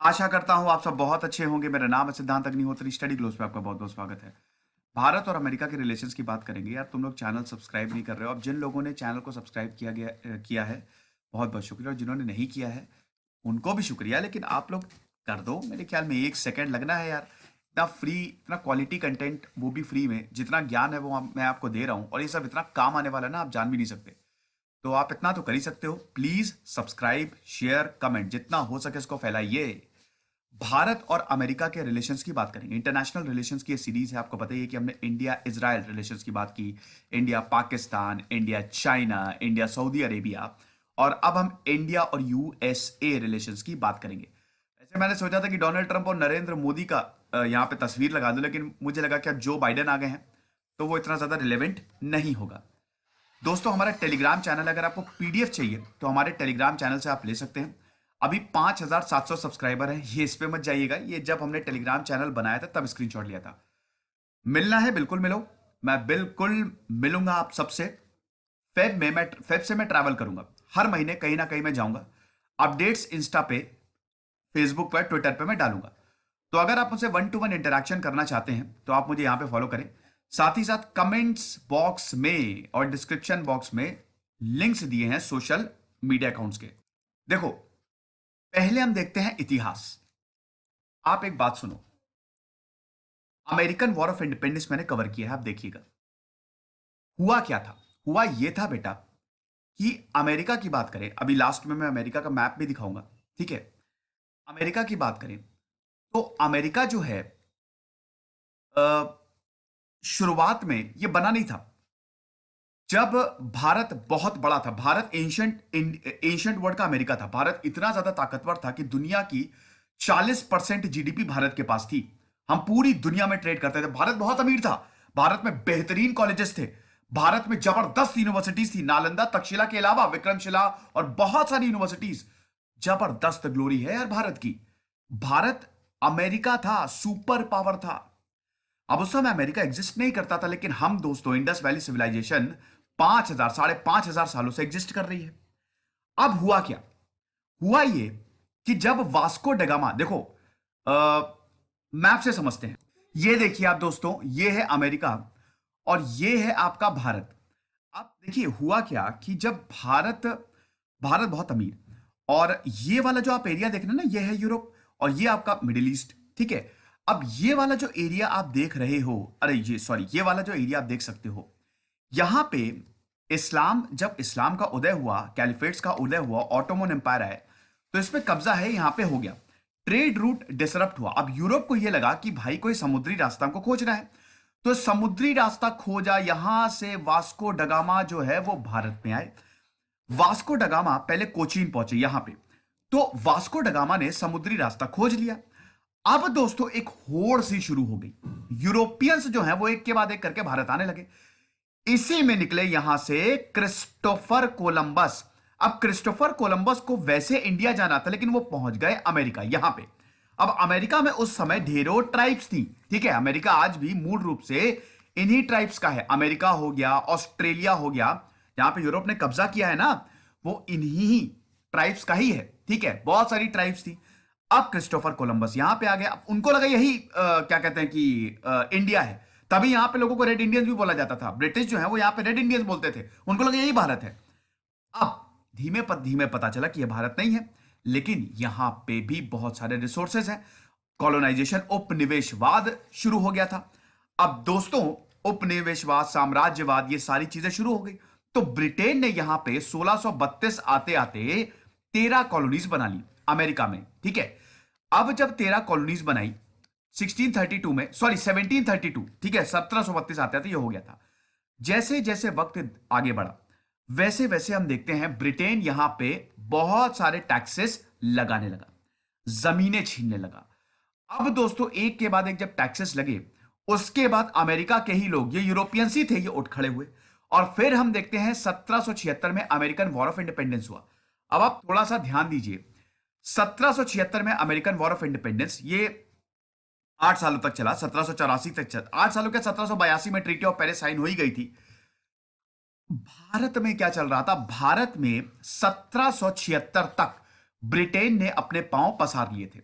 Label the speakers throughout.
Speaker 1: आशा करता हूँ आप सब बहुत अच्छे होंगे। मेरा नाम है सिद्धांत अग्निहोत्री। स्टडी ग्लोस पे आपका बहुत बहुत स्वागत है। भारत और अमेरिका के रिलेशंस की बात करेंगे। यार तुम लोग चैनल सब्सक्राइब नहीं कर रहे हो। अब जिन लोगों ने चैनल को सब्सक्राइब किया है, बहुत बहुत शुक्रिया। और जिन्होंने नहीं किया है उनको भी शुक्रिया, लेकिन आप लोग कर दो। मेरे ख्याल में 1 सेकंड लगना है यार। इतना फ्री, इतना क्वालिटी कंटेंट, वो भी फ्री में। जितना ज्ञान है वो मैं आपको दे रहा हूँ, और ये सब इतना काम आने वाला है ना, आप जान भी नहीं सकते। तो आप इतना तो कर ही सकते हो। प्लीज सब्सक्राइब, शेयर, कमेंट, जितना हो सके इसको फैलाइए। भारत और अमेरिका के रिलेशंस की बात करेंगे। इंटरनेशनल रिलेशंस की ये सीरीज है। आपको पता ही है कि हमने इंडिया इजराइल रिलेशंस की बात की, India Pakistan, India China, India Saudi Arabia, और अब हम इंडिया और यूएसए रिलेशंस की बात करेंगे। वैसे मैंने सोचा था कि डोनाल्ड ट्रंप और नरेंद्र मोदी का यहाँ पे तस्वीर लगा दूं, लेकिन मुझे लगा कि अब जो बाइडेन आ गए हैं तो वो इतना ज्यादा रिलेवेंट नहीं होगा। दोस्तों, हमारा टेलीग्राम चैनल, अगर आपको पीडीएफ चाहिए तो हमारे टेलीग्राम चैनल से आप ले सकते हैं। अभी 5700 सब्सक्राइबर हैं। ये इस पे मत जाइएगा, ये जब हमने टेलीग्राम चैनल बनाया था तब स्क्रीनशॉट लिया था। मिलना है, बिल्कुल मिलो। मैं बिल्कुल मिलूंगा आप सबसे। फेब से मैं ट्रैवल करूंगा। हर महीने कहीं ना कहीं मैं जाऊंगा। अपडेट्स इंस्टा पे, फेसबुक पर, ट्विटर पे मैं डालूंगा। तो अगर आप मुझसे वन टू वन इंटरेक्शन करना चाहते हैं तो आप मुझे यहां पे फॉलो करें। साथ ही साथ कमेंट्स बॉक्स में और डिस्क्रिप्शन बॉक्स में लिंक्स दिए हैं सोशल मीडिया अकाउंट्स के। देखो, पहले हम देखते हैं इतिहास। आप एक बात सुनो। अमेरिकन वॉर ऑफ इंडिपेंडेंस मैंने कवर किया है, आप देखिएगा। हुआ क्या था? हुआ यह था बेटा कि अमेरिका की बात करें, अभी लास्ट में मैं अमेरिका का मैप भी दिखाऊंगा, ठीक है। अमेरिका की बात करें तो अमेरिका जो है, शुरुआत में ये बना नहीं था। जब भारत बहुत बड़ा था, भारत एंशंट वर्ल्ड का अमेरिका था। भारत इतना ज्यादा ताकतवर था कि दुनिया की 40% जीडीपी भारत के पास थी। हम पूरी दुनिया में ट्रेड करते थे। भारत बहुत अमीर था। भारत में बेहतरीन कॉलेजेस थे। भारत में जबरदस्त यूनिवर्सिटीज थी, नालंदा तक्षशिला के अलावा विक्रमशिला और बहुत सारी यूनिवर्सिटीज। जबरदस्त ग्लोरी है यार भारत की। भारत अमेरिका था, सुपर पावर था। अब उस समय अमेरिका एग्जिस्ट नहीं करता था, लेकिन हम दोस्तों, इंडस वैली सिविलाइजेशन 5000 5,500 सालों से एग्जिस्ट कर रही है। अब हुआ क्या? हुआ ये कि जब वास्को डगामा, देखो, मैप से समझते हैं। ये देखिए आप दोस्तों, ये है अमेरिका और ये है आपका भारत। अब देखिए हुआ क्या कि जब भारत भारत बहुत अमीर, और ये वाला जो आप एरिया देख रहे हैं ना, ये है यूरोप, और ये आपका मिडिल ईस्ट, ठीक है। अब ये वाला जो एरिया आप देख रहे हो, अरे ये सॉरी, ये वाला जो एरिया आप देख सकते हो, यहां पे जब इस्लाम का उदय हुआ, कैलिफेट्स का उदय हुआ, ऑटोमन एम्पायर आए, तो इस पे कब्जा है, यहां पे हो गया। ट्रेड रूट डिसरप्ट हुआ। अब यूरोप को यह लगा कि भाई कोई समुद्री रास्ता को खोजना है, तो समुद्री रास्ता खोजा। यहां से वास्को डगामा जो है वो भारत में आए। वास्को डगामा पहले कोचीन पहुंचे यहां पे। तो वास्को डगामा ने समुद्री रास्ता खोज लिया। अब दोस्तों एक होड़ सी शुरू हो गई। यूरोपियंस जो हैं वो एक के बाद एक करके भारत आने लगे। इसी में निकले यहां से क्रिस्टोफर कोलंबस। अब क्रिस्टोफर कोलंबस को वैसे इंडिया जाना था, लेकिन वो पहुंच गए अमेरिका, यहां पे। अब अमेरिका में उस समय ढेरों ट्राइब्स थी, ठीक है। अमेरिका आज भी मूल रूप से इन्हीं ट्राइब्स का है। अमेरिका हो गया, ऑस्ट्रेलिया हो गया, जहां पे यूरोप ने कब्जा किया है ना, वो इन्हीं ट्राइब्स का ही है, ठीक है। बहुत सारी ट्राइब्स थी। अब क्रिस्टोफर कोलंबस यहां पे आ गया। अब उनको लगा यही क्या कहते हैं कि इंडिया है। तभी यहां पे लोगों को रेड इंडियंस भी बोला जाता था। ब्रिटिश जो है वो यहां पे रेड इंडियंस बोलते थे, उनको लगा यही भारत है। अब धीमे पता चला कि यह भारत नहीं है, लेकिन यहां पे भी बहुत सारे रिसोर्सेज हैं। कॉलोनाइजेशन, उपनिवेशवाद शुरू हो गया था। अब दोस्तों, उपनिवेशवाद, साम्राज्यवाद, ये सारी चीजें शुरू हो गई। तो ब्रिटेन ने यहां पे 1632 आते आते 13 कॉलोनीज बना ली अमेरिका में, ठीक है। अब जब 13 कॉलोनीज बनाई 1632 में, सॉरी 1732, ठीक है, 1732 आते आते ये हो गया था। जैसे जैसे वक्त आगे बढ़ा, वैसे वैसे हम देखते हैं ब्रिटेन यहां पे बहुत सारे टैक्सेस लगाने लगा, जमीनें छीनने लगा। अब दोस्तों एक के बाद एक जब टैक्सेस लगे, उसके बाद अमेरिका के ही लोग, ये यूरोपियंस ही थे, ये उठ खड़े हुए। और फिर हम देखते हैं 1776 में अमेरिकन वॉर ऑफ इंडिपेंडेंस हुआ। अब आप थोड़ा सा ध्यान दीजिए। 1776 में अमेरिकन वॉर ऑफ इंडिपेंडेंस, ये 8 सालों तक चला, 1784 तक चला। 8 सालों के 1782 में ट्रीटी ऑफ पेरिस साइन हो ही गई थी। भारत में क्या चल रहा था? भारत में 1776 तक ब्रिटेन ने अपने पांव पसार लिए थे।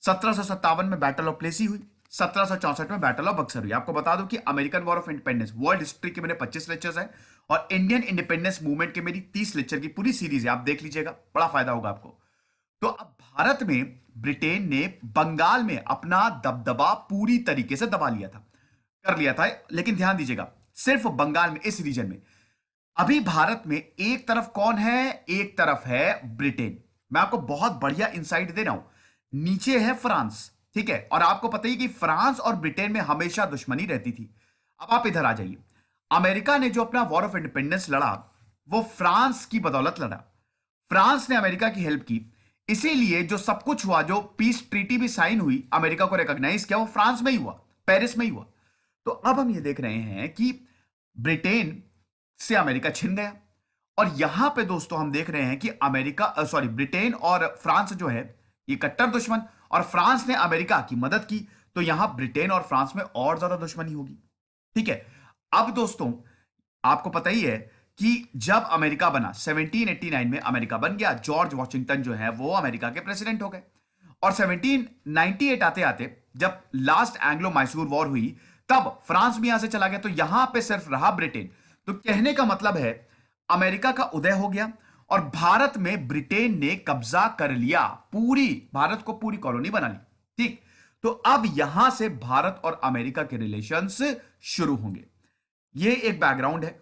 Speaker 1: 1757 में बैटल ऑफ प्लेसी हुई, 1764 में बैटल ऑफ बक्सर हुई। आपको बता दूं कि American war of independence, world history के मेरे 25 लेक्चर्स हैं और इंडियन इंडिपेंडेंस मूवमेंट के मेरी 30 लेक्चर की पूरी सीरीज है, आप देख लीजिएगा, बड़ा फायदा होगा आपको। तो अब भारत में ब्रिटेन ने बंगाल में अपना दबदबा पूरी तरीके से दबा लिया था, कर लिया था। लेकिन ध्यान दीजिएगा, सिर्फ बंगाल में, इस रीजन में। अभी भारत में एक तरफ कौन है? एक तरफ है ब्रिटेन। मैं आपको बहुत बढ़िया इंसाइट दे रहा हूं। नीचे है फ्रांस, ठीक है, और आपको पता ही कि फ्रांस और ब्रिटेन में हमेशा दुश्मनी रहती थी। अब आप इधर आ जाइए, अमेरिका ने जो अपना वॉर ऑफ इंडिपेंडेंस लड़ा, वो फ्रांस की बदौलत लड़ा। फ्रांस ने अमेरिका की हेल्प की, इसीलिए जो सब कुछ हुआ, जो पीस ट्रीटी भी साइन हुई, अमेरिका को रिकॉग्नाइज किया, वो फ्रांस में ही हुआ, पेरिस में ही हुआ। तो अब हम ये देख रहे हैं कि ब्रिटेन से अमेरिका छिन गया, और यहां पे दोस्तों हम देख रहे हैं कि ब्रिटेन और फ्रांस जो है ये कट्टर दुश्मन, और फ्रांस ने अमेरिका की मदद की, तो यहां ब्रिटेन और फ्रांस में और ज्यादा दुश्मनी होगी। ठीक है। अब दोस्तों आपको पता ही है कि जब अमेरिका बना, 1789 में अमेरिका बन गया, जॉर्ज वॉशिंगटन जो है वो अमेरिका के प्रेसिडेंट हो गए, और 1798 आते आते जब लास्ट एंग्लो मैसूर वॉर हुई, तब फ्रांस भी यहां से चला गया, तो यहां पे सिर्फ रहा ब्रिटेन। तो कहने का मतलब है अमेरिका का उदय हो गया और भारत में ब्रिटेन ने कब्जा कर लिया, पूरी भारत को पूरी कॉलोनी बना ली। ठीक, तो अब यहां से भारत और अमेरिका के रिलेशंस शुरू होंगे। ये एक बैकग्राउंड है।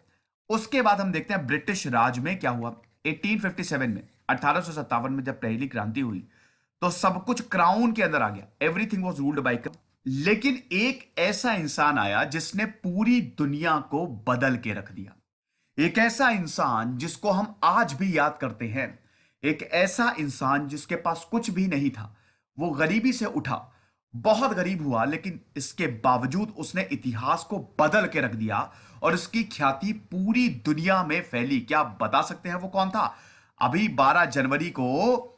Speaker 1: उसके बाद हम देखते हैं ब्रिटिश राज में क्या हुआ। 1857 में, 1857 में जब पहली क्रांति हुई, तो सब कुछ क्राउन के अंदर आ गया, एवरीथिंग वॉज रूल्ड बाय। लेकिन एक ऐसा इंसान आया जिसने पूरी दुनिया को बदल के रख दिया। एक ऐसा इंसान जिसको हम आज भी याद करते हैं, एक ऐसा इंसान जिसके पास कुछ भी नहीं था, वो गरीबी से उठा, बहुत गरीब हुआ, लेकिन इसके बावजूद उसने इतिहास को बदल के रख दिया और इसकी ख्याति पूरी दुनिया में फैली। क्या आप बता सकते हैं वो कौन था? अभी 12 जनवरी को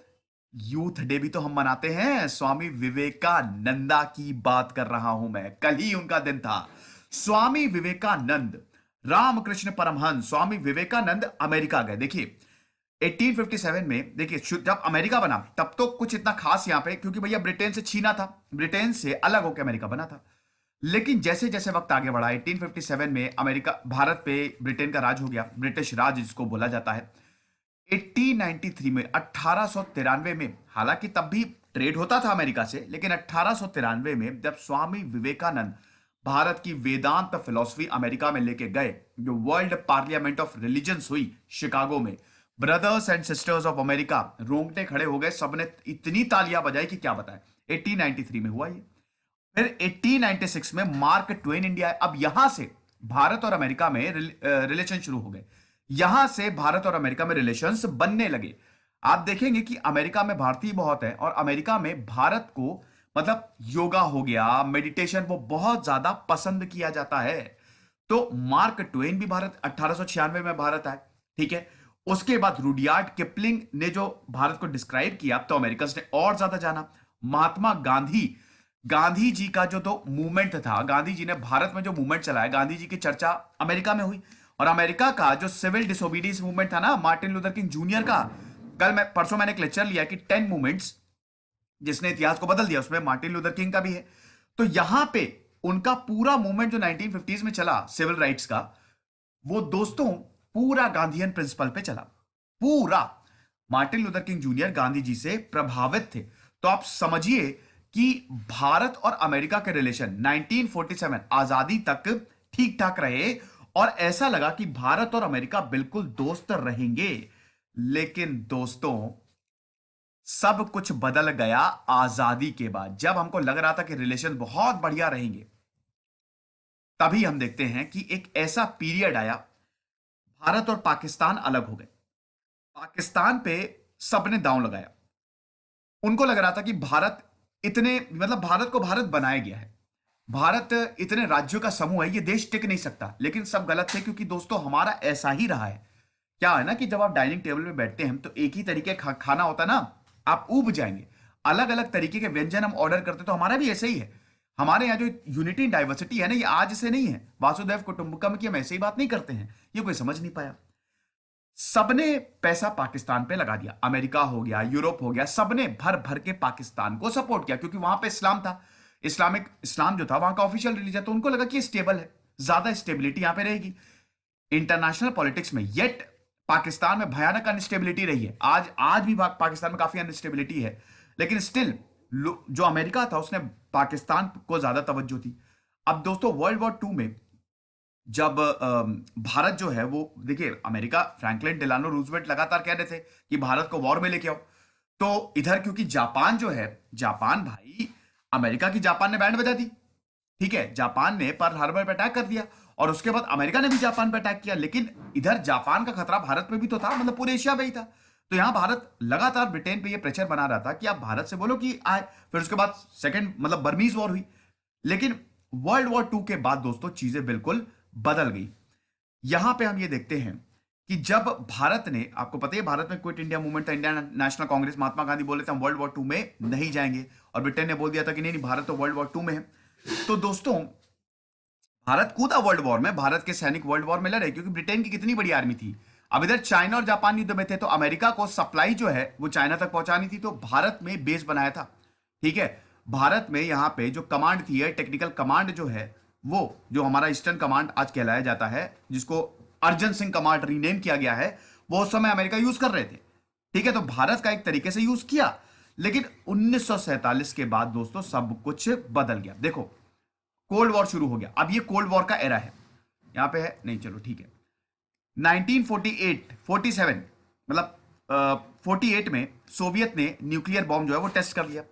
Speaker 1: यूथ डे भी तो हम मनाते हैं, स्वामी विवेकानंदा की बात कर रहा हूं मैं, कल ही उनका दिन था। स्वामी विवेकानंद, रामकृष्ण परमहंस स्वामी विवेकानंद अमेरिका गए। देखिए 1857 में, देखिए जब अमेरिका बना तब तो कुछ इतना खास यहां पे, क्योंकि भैया ब्रिटेन से छीना था, ब्रिटेन से अलग होकर अमेरिका बना था। लेकिन जैसे जैसे वक्त आगे बढ़ा, 1857 में अमेरिका, भारत पे ब्रिटेन का राज हो गया, ब्रिटिश राज जिसको बोला जाता है। 1893 में, 1893 में, हालांकि तब भी ट्रेड होता था अमेरिका से, लेकिन 1893 में जब स्वामी विवेकानंद भारत की वेदांत फिलॉसफी अमेरिका में लेके गए, जो वर्ल्ड पार्लियामेंट ऑफ रिलीजन्स हुई शिकागो में, brothers and sisters of America रोंगटे खड़े हो गए, सबने इतनी तालियां बजाई कि क्या बताएं। 1893 में हुआ ये। फिर 1896 में मार्क ट्वेन इंडिया आए। अब यहां से भारत और अमेरिका में रिलेशन शुरू हो गए, यहां से भारत और अमेरिका में रिलेशंस बनने लगे। आप देखेंगे कि अमेरिका में भारतीय बहुत है, और अमेरिका में भारत को, मतलब योगा हो गया, मेडिटेशन, वो बहुत ज्यादा पसंद किया जाता है। तो मार्क ट्वेन भी भारत, 1896 में भारत आए, ठीक है। उसके बाद रुडयार्ड किपलिंग ने जो भारत को डिस्क्राइब किया, तो अमेरिकन ने और ज्यादा जाना। महात्मा गांधी, गांधी जी का जो तो मूवमेंट था, गांधी जी ने भारत में जो मूवमेंट चलाया, गांधी जी की चर्चा अमेरिका में हुई। और अमेरिका का जो सिविल डिसोबीडियंस मूवमेंट था ना, मार्टिन लूथर किंग जूनियर का, परसों मैंने एक लेक्चर लिया कि 10 मूवमेंट्स जिसने इतिहास को बदल दिया, उसमें मार्टिन लूथर किंग का भी है। तो यहां पे उनका पूरा मूवमेंट जो 1950s में चला सिविल राइट्स का, वो दोस्तों पूरा गांधीयन प्रिंसिपल पे चला, पूरा। Martin Luther King junior Gandhi ji से प्रभावित थे। तो आप समझिए कि भारत और अमेरिका के रिलेशन 1947 आजादी तक ठीक ठाक रहे, और ऐसा लगा कि भारत और अमेरिका बिल्कुल दोस्त रहेंगे। लेकिन दोस्तों सब कुछ बदल गया आजादी के बाद। जब हमको लग रहा था कि रिलेशन बहुत बढ़िया रहेंगे, तभी हम देखते हैं कि एक ऐसा पीरियड आया, भारत और पाकिस्तान अलग हो गए। पाकिस्तान पे सबने दांव लगाया। उनको लग रहा था कि भारत इतने, मतलब भारत को भारत बनाया गया है, भारत इतने राज्यों का समूह है, ये देश टिक नहीं सकता। लेकिन सब गलत थे, क्योंकि दोस्तों हमारा ऐसा ही रहा है। क्या है ना कि जब आप डाइनिंग टेबल में बैठते हैं तो एक ही तरीके का खाना होता ना, आप ऊब जाएंगे। अलग अलग तरीके के व्यंजन हम ऑर्डर करते, तो हमारा भी ऐसे ही है। हमारे यहाँ जो यूनिटी इन डाइवर्सिटी है ना, ये आज से नहीं है, वासुदेव कुटुंबकम की हम ऐसे ही बात नहीं करते हैं, ये कोई समझ नहीं पाया। सबने पैसा पाकिस्तान पे लगा दिया। अमेरिका हो गया, यूरोप हो गया, सबने भर भर के पाकिस्तान को सपोर्ट किया, क्योंकि वहां पे इस्लाम था। इस्लाम जो था वहां का ऑफिशियल रिलीजन, तो उनको लगा कि स्टेबल है, ज्यादा स्टेबिलिटी यहां पे रहेगी इंटरनेशनल पॉलिटिक्स में। येट पाकिस्तान में भयानक अनस्टेबिलिटी रही है, आज आज भी पाकिस्तान में काफी अनस्टेबिलिटी है, लेकिन स्टिल जो अमेरिका था उसने पाकिस्तान को ज्यादा तवज्जो थी। अब दोस्तों वर्ल्ड वॉर टू में जब भारत जो है वो, देखिए अमेरिका, फ्रैंकलिन डिलानो रूजवेल्ट लगातार कह रहे थे कि भारत को वॉर में लेके आओ, तो इधर क्योंकि जापान जो है, जापान भाई, अमेरिका की जापान ने बैंड बजा दी, ठीक है, जापान ने पर्ल हार्बर पे अटैक कर दिया, और उसके बाद अमेरिका ने भी जापान पे अटैक किया, लेकिन इधर जापान का खतरा भारत में भी तो था, मतलब पूरे एशिया में ही था। तो यहां भारत लगातार ब्रिटेन पे ये प्रेशर बना रहा था कि आप भारत से बोलो कि आए। फिर उसके बाद सेकंड मतलब बर्मीज वॉर हुई, लेकिन वर्ल्ड वॉर टू के बाद दोस्तों चीजें बिल्कुल बदल गई। यहां पे हम ये देखते हैं कि जब भारत ने, आपको पता है भारत में क्विट इंडिया मूवमेंट था, इंडियन नेशनल कांग्रेस, महात्मा गांधी बोले थे हम वर्ल्ड वॉर टू में नहीं जाएंगे, और ब्रिटेन ने बोल दिया था कि नहीं नहीं भारत तो वर्ल्ड वॉर टू में है। तो दोस्तों भारत कूदा वर्ल्ड वॉर में, भारत के सैनिक वर्ल्ड वॉर में लड़े, क्योंकि ब्रिटेन की कितनी बड़ी आर्मी थी। अब इधर चाइना और जापान युद्ध में थे, तो अमेरिका को सप्लाई जो है वो चाइना तक पहुंचानी थी, तो भारत में बेस बनाया था, ठीक है। भारत में यहां पे जो कमांड थी, टेक्निकल कमांड जो है, वो जो हमारा ईस्टर्न कमांड आज कहलाया जाता है, जिसको अर्जन सिंह कमांड रीनेम किया गया है, वो उस समय अमेरिका यूज कर रहे थे, ठीक है। तो भारत का एक तरीके से यूज किया, लेकिन 1947 के बाद दोस्तों सब कुछ बदल गया। देखो कोल्ड वॉर शुरू हो गया, अब ये कोल्ड वॉर का एरा है, यहां पे है नहीं, चलो ठीक है। 1948 47 मतलब 48 में सोवियत ने न्यूक्लियर बॉम्ब जो है वो टेस्ट कर लिया।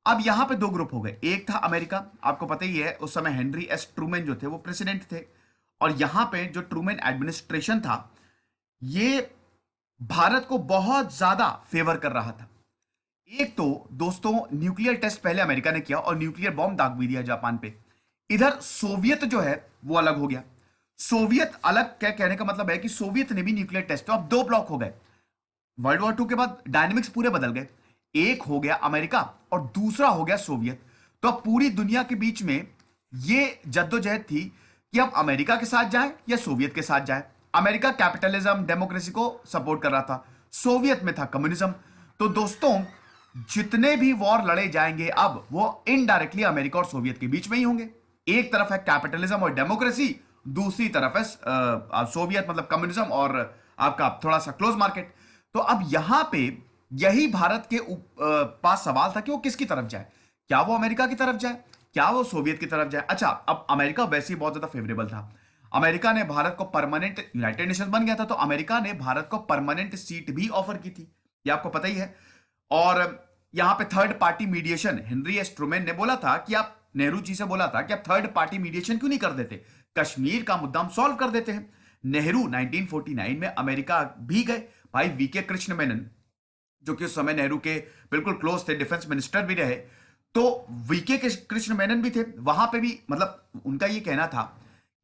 Speaker 1: अब यहां पे दो ग्रुप हो गए, एक था अमेरिका, आपको पता ही है उस समय हेनरी एस ट्रूमैन जो थे वो प्रेसिडेंट थे, और यहां पे जो ट्रूमैन एडमिनिस्ट्रेशन था ये भारत को बहुत ज्यादा फेवर कर रहा था। एक तो दोस्तों न्यूक्लियर टेस्ट पहले अमेरिका ने किया और न्यूक्लियर बॉम्ब दाग भी दिया जापान पे। इधर सोवियत जो है वो अलग हो गया। सोवियत अलग क्या कहने का मतलब है कि सोवियत ने भी न्यूक्लियर टेस्ट, तो अब दो ब्लॉक हो गए। वर्ल्ड वॉर टू के बाद डायनेमिक्स पूरे बदल गए, एक हो गया अमेरिका और दूसरा हो गया सोवियत। तो अब पूरी दुनिया के बीच में ये जद्दोजहद थी कि अब अमेरिका के साथ जाए या सोवियत के साथ जाए। अमेरिका कैपिटलिज्म डेमोक्रेसी को सपोर्ट कर रहा था, सोवियत में था कम्युनिज्म। तो दोस्तों जितने भी वॉर लड़े जाएंगे अब वो इनडायरेक्टली अमेरिका और सोवियत के बीच में ही होंगे। एक तरफ है कैपिटलिज्म और डेमोक्रेसी, दूसरी तरफ है सोवियत मतलब कम्युनिज्म और आपका थोड़ा सा क्लोज मार्केट। तो अब यहां पे यही भारत के पास सवाल था कि वो किसकी तरफ जाए, क्या वो अमेरिका की तरफ जाए, क्या वो सोवियत की तरफ जाए। अच्छा, अब अमेरिका वैसे ही बहुत ज्यादा फेवरेबल था, अमेरिका ने भारत को परमानेंट, यूनाइटेड नेशन बन गया था, तो अमेरिका ने भारत को परमानेंट सीट भी ऑफर की थी, ये आपको पता ही है। और यहां पे third party mediation, Henry S Trueman ने बोला था कि आप, नेहरू जी से बोला था कि आप थर्ड पार्टी मीडिएशन क्यों नहीं कर देते, कश्मीर का मुद्दा हम सॉल्व कर देते हैं। नेहरू 1949 में अमेरिका भी गए, भाई वीके कृष्ण मेनन जो कि उस समय नेहरू के बिल्कुल क्लोज थे, डिफेंस मिनिस्टर भी रहे, तो वीके कृष्ण मेनन भी थे वहां पे भी। मतलब उनका ये कहना था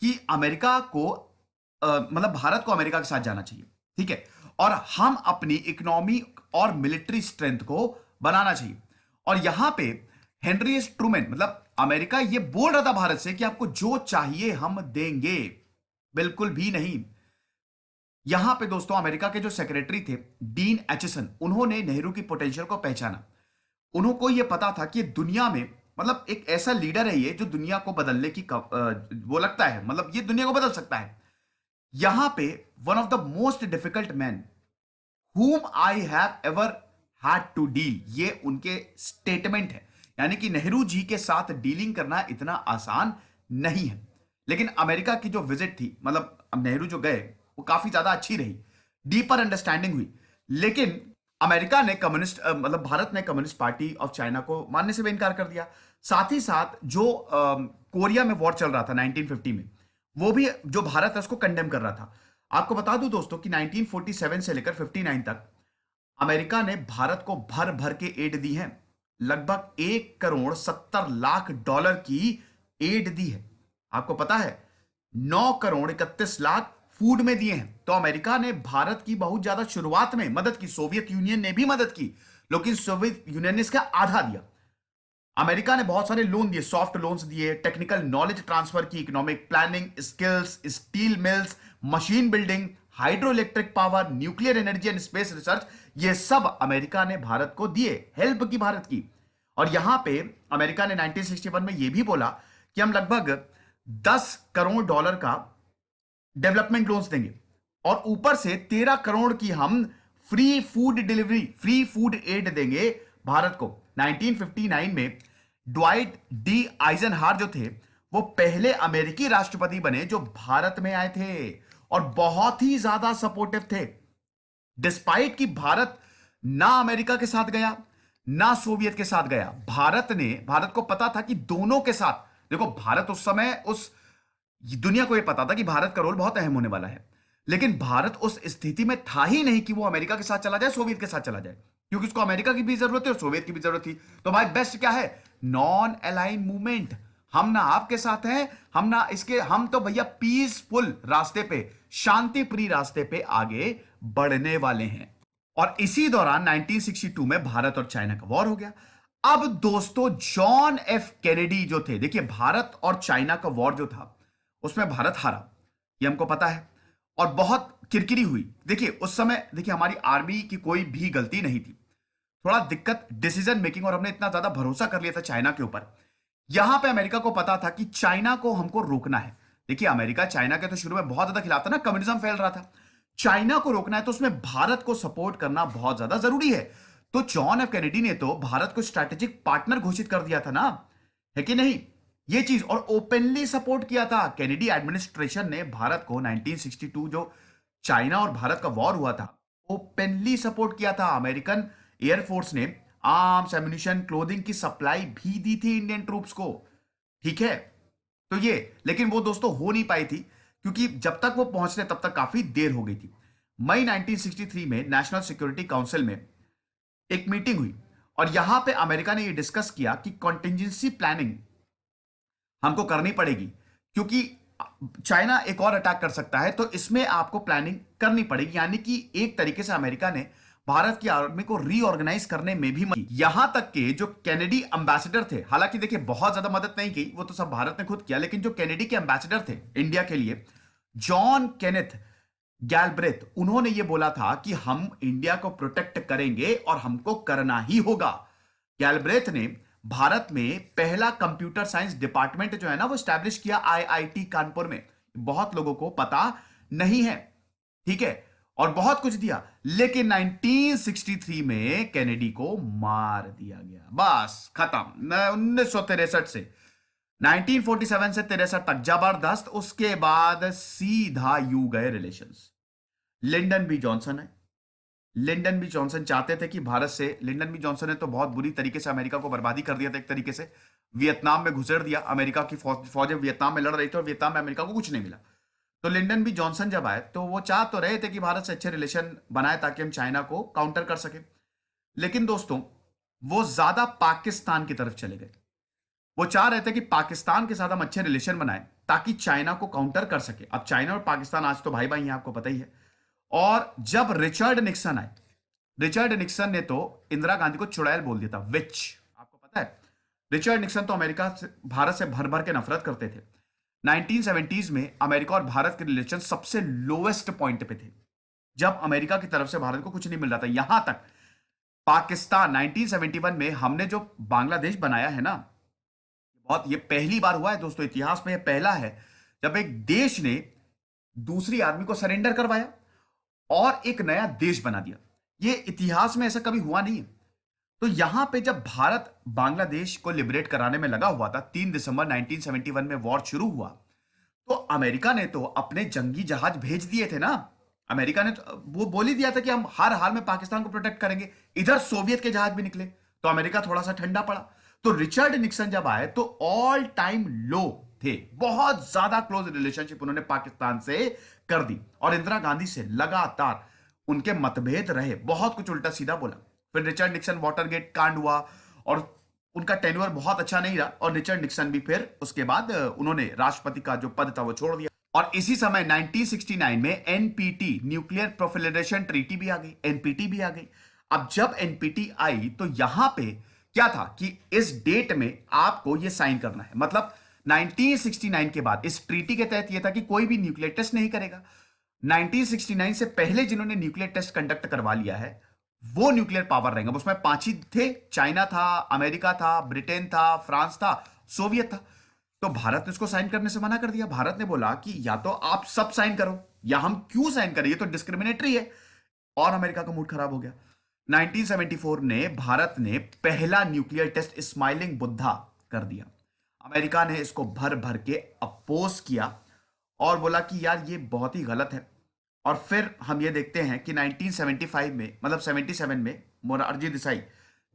Speaker 1: कि अमेरिका को मतलब भारत को अमेरिका के साथ जाना चाहिए, ठीक है, और हम अपनी इकोनॉमी और मिलिट्री स्ट्रेंथ को बनाना चाहिए। और यहां पे हेनरी एस ट्रूमैन मतलब अमेरिका ये बोल रहा था भारत से कि आपको जो चाहिए हम देंगे, बिल्कुल भी नहीं। यहां पे दोस्तों अमेरिका के जो सेक्रेटरी थे डीन एचसन, उन्होंने नेहरू की पोटेंशियल को पहचाना। उनको ये पता था कि दुनिया में मतलब एक ऐसा लीडर है ये जो दुनिया को बदलने की वो लगता है, मतलब ये दुनिया को बदल सकता है। यहां पे one of the most difficult man whom I have ever had to deal, ये उनके स्टेटमेंट है, यानी कि नेहरू जी के साथ डीलिंग करना इतना आसान नहीं है। लेकिन अमेरिका की जो विजिट थी, मतलब अब नेहरू जो गए वो काफी ज्यादा अच्छी रही, डीपर अंडरस्टैंडिंग हुई, लेकिन अमेरिका ने कम्युनिस्ट मतलब भारत ने कम्युनिस्ट पार्टी ऑफ चाइना को मानने से भी इनकार कर दिया। साथ ही साथ जो कोरिया में वॉर चल रहा था 1950 में, वो भी जो भारत है उसको कंडेम कर रहा था। आपको बता दूं दोस्तों कि 1947 से लेकर 59 तक अमेरिका ने भारत को भर भर के एड दी है, लगभग 1 करोड़ 70 लाख डॉलर की एड दी है। आपको पता है 9 करोड़ 31 लाख फूड में दिए हैं। तो अमेरिका ने भारत की बहुत ज्यादा शुरुआत में मदद की, सोवियत यूनियन ने भी मदद की, लेकिन सोवियत यूनियन ने इसका आधा दिया। अमेरिका ने बहुत सारे लोन दिए, सॉफ्ट लोन्स दिए, टेक्निकल नॉलेज ट्रांसफर की, economic planning, skills, steel mills, machine building, hydro electric power, nuclear energy and space research, ये सब अमेरिका ने भारत को दिए, हेल्प की भारत की। और यहां पे अमेरिका ने 1961 में यह भी बोला कि हम लगभग 10 करोड़ डॉलर का डेवलपमेंट लोन्स देंगे और ऊपर से 13 करोड़ की हम free food delivery, free food aid देंगे भारत को। 1959 में ड्वाइट डी आइजनहावर जो थे, वो पहले अमेरिकी राष्ट्रपति बने जो भारत में आए थे और बहुत ही ज्यादा सपोर्टिव थे। डिस्पाइट कि भारत ना अमेरिका के साथ गया ना सोवियत के साथ गया, भारत को पता था कि दोनों के साथ, देखो भारत उस समय, उस दुनिया को यह पता था कि भारत का रोल बहुत अहम होने वाला है, लेकिन भारत उस स्थिति में था ही नहीं कि वो अमेरिका के साथ चला जाए, सोवियत के साथ चला जाए, क्योंकि उसको अमेरिका की भी जरूरत है और सोवियत की भी जरूरत थी। तो भाई बेस्ट क्या है? Non align movement. हम ना आपके साथ हैं, हम ना इसके, हम तो भैया पीसफुल रास्ते पे, शांति प्रिय रास्ते पे आगे बढ़ने वाले हैं। और इसी दौरान 1962 में भारत और चाइना का वॉर हो गया। अब दोस्तों जॉन एफ कैनेडी जो थे, देखिए भारत और चाइना का वॉर जो था उसमें भारत हारा, ये हमको पता है, और बहुत किरकिरी हुई। देखिए उस समय, देखिए हमारी आर्मी की कोई भी गलती नहीं थी, थोड़ा दिक्कत डिसीजन मेकिंग, और हमने इतना ज्यादा भरोसा कर लिया था चाइना के ऊपर। यहां पे अमेरिका को पता था कि चाइना को हमको रोकना है। देखिए अमेरिका चाइना के तो शुरू में बहुत ज्यादा खिलाफ था ना, कम्युनिज्म फैल रहा था। चाइना को रोकना है तो उसमें भारत को सपोर्ट करना बहुत ज्यादा जरूरी है। तो जॉन एफ कैनेडी ने तो भारत को स्ट्रैटेजिक पार्टनर घोषित कर दिया था ना, है कि नहीं? ये चीज, और ओपनली सपोर्ट किया था कैनेडी एडमिनिस्ट्रेशन ने भारत को। 1962 जो चाइना और भारत का वॉर हुआ था, ओपनली सपोर्ट किया था। अमेरिकन एयरफोर्स ने आर्म्स, एम्युनिशन, क्लोथिंग की सप्लाई भी दी थी इंडियन ट्रूप्स को, ठीक है? तो ये, लेकिन वो दोस्तों हो नहीं पाई थी क्योंकि जब तक वो पहुंचने तब तक काफी देर हो गई थी। मई 1963 में नेशनल सिक्योरिटी काउंसिल में एक मीटिंग हुई और यहां पे अमेरिका ने ये डिस्कस किया कि कॉन्टिजेंसी प्लानिंग हमको करनी पड़ेगी, क्योंकि चाइना एक और अटैक कर सकता है, तो इसमें आपको प्लानिंग करनी पड़ेगी। यानी कि एक तरीके से अमेरिका ने भारत की आर्मी को रीऑर्गेनाइज करने में भी मदद की। यहां तक कि जो कैनेडी एम्बेसडर थे, हालांकि देखिए बहुत ज्यादा मदद नहीं की, वो तो सब भारत ने खुद किया, लेकिन जो कैनेडी के एम्बेसडर थे इंडिया के लिए, जॉन केनेथ गैलब्रेथ, उन्होंने ये बोला था कि हम इंडिया को प्रोटेक्ट करेंगे और हमको करना ही होगा। गैलब्रेथ ने भारत में पहला कंप्यूटर साइंस डिपार्टमेंट जो है ना वो स्टैब्लिश किया आईआईटी कानपुर में। बहुत लोगों को पता नहीं है, ठीक है? और बहुत कुछ दिया, लेकिन 1963 में कैनेडी को मार दिया गया, बस खत्म। 1963 से 1947 से 63 तक जबरदस्त। उसके बाद सीधा यू गए रिलेशंस। लिंडन बी जॉनसन है, लिंडन बी जॉनसन चाहते थे कि भारत से, लिंडन बी जॉनसन ने तो बहुत बुरी तरीके से अमेरिका को बर्बादी कर दिया था, एक तरीके से वियतनाम में घुसेड़ दिया। अमेरिका की फौजें वियतनाम में लड़ रही थी और वियतनाम में अमेरिका को कुछ नहीं मिला। तो लिंडन बी जॉनसन जब आए तो वो चाह तो रहे थे कि भारत से अच्छे रिलेशन बनाए ताकि हम चाइना को काउंटर कर सके, लेकिन दोस्तों वो ज्यादा पाकिस्तान की तरफ चले गए। वो चाह रहे थे कि पाकिस्तान के साथ हम अच्छे रिलेशन बनाए ताकि चाइना को काउंटर कर सके। अब चाइना और पाकिस्तान आज तो भाई भाई हैं, आपको पता ही है। और जब रिचर्ड निक्सन आए, रिचर्ड निक्सन ने तो इंदिरा गांधी को चुड़ैल बोल दिया था, विच, आपको पता है। रिचर्ड निक्सन तो अमेरिका से, भारत से भर भर के नफरत करते थे। 1970s में अमेरिका और भारत के रिलेशन सबसे लोएस्ट पॉइंट पे थे, जब अमेरिका की तरफ से भारत को कुछ नहीं मिल रहा था। यहां तक पाकिस्तान 1971 में हमने जो बांग्लादेश बनाया है ना, बहुत, ये पहली बार हुआ है दोस्तों, इतिहास में ये पहला है जब एक देश ने दूसरी आर्मी को सरेंडर करवाया और एक नया देश बना दिया। ये इतिहास में ऐसा कभी हुआ नहीं है। तो यहां पे जब भारत बांग्लादेश को लिबरेट कराने में लगा हुआ था, 3 दिसंबर 1971 में वॉर शुरू हुआ, तो अमेरिका ने तो अपने जंगी जहाज भेज दिए थे ना। अमेरिका ने तो वो बोल ही दिया था कि हम हर हाल में पाकिस्तान को प्रोटेक्ट करेंगे। इधर सोवियत के जहाज भी निकले तो अमेरिका थोड़ा सा ठंडा पड़ा। तो रिचर्ड निक्सन जब आए तो ऑल टाइम लो थे, बहुत ज्यादा क्लोज रिलेशनशिप उन्होंने पाकिस्तान से कर दी, और इंदिरा गांधी से लगातार उनके मतभेद रहे, बहुत कुछ उल्टा सीधा बोला। फिर रिचर्ड निक्सन वाटरगेट कांड हुआ और उनका टेन्योर बहुत अच्छा नहीं रहा, और रिचर्ड निक्सन भी फिर उसके बाद उन्होंने राष्ट्रपति का जो पद था वो छोड़ दिया। और इसी समय 1969 में एनपीटी, न्यूक्लियर प्रोफिलरेशन ट्रीटी भी आ गई, एनपीटी भी आ गई। अब जब एनपीटी आई तो यहां पे क्या था कि इस डेट में आपको ये साइन करना है, मतलब 1969 के बाद इस ट्रीटी के तहत यह था कि कोई भी न्यूक्लियर टेस्ट नहीं करेगा। 1969 से पहले जिन्होंने न्यूक्लियर टेस्ट कंडक्ट करवा लिया है वो न्यूक्लियर पावर रहेंगे। अब उसमें 5 ही थे, चाइना था, अमेरिका था, ब्रिटेन था, फ्रांस था, सोवियत था। तो भारत ने इसको साइन करने से मना कर दिया। भारत ने बोला कि या तो आप सब साइन करो या हम क्यों साइन करें, ये तो डिस्क्रिमिनेटरी है। और अमेरिका का मूड खराब हो गया। 1974 ने भारत ने पहला न्यूक्लियर टेस्ट स्माइलिंग बुद्धा कर दिया। अमेरिका ने इसको भर भर के अपोज किया और बोला कि यार ये बहुत ही गलत है। और फिर हम ये देखते हैं कि 1975 में, मतलब 77 में, मोरारजी देसाई,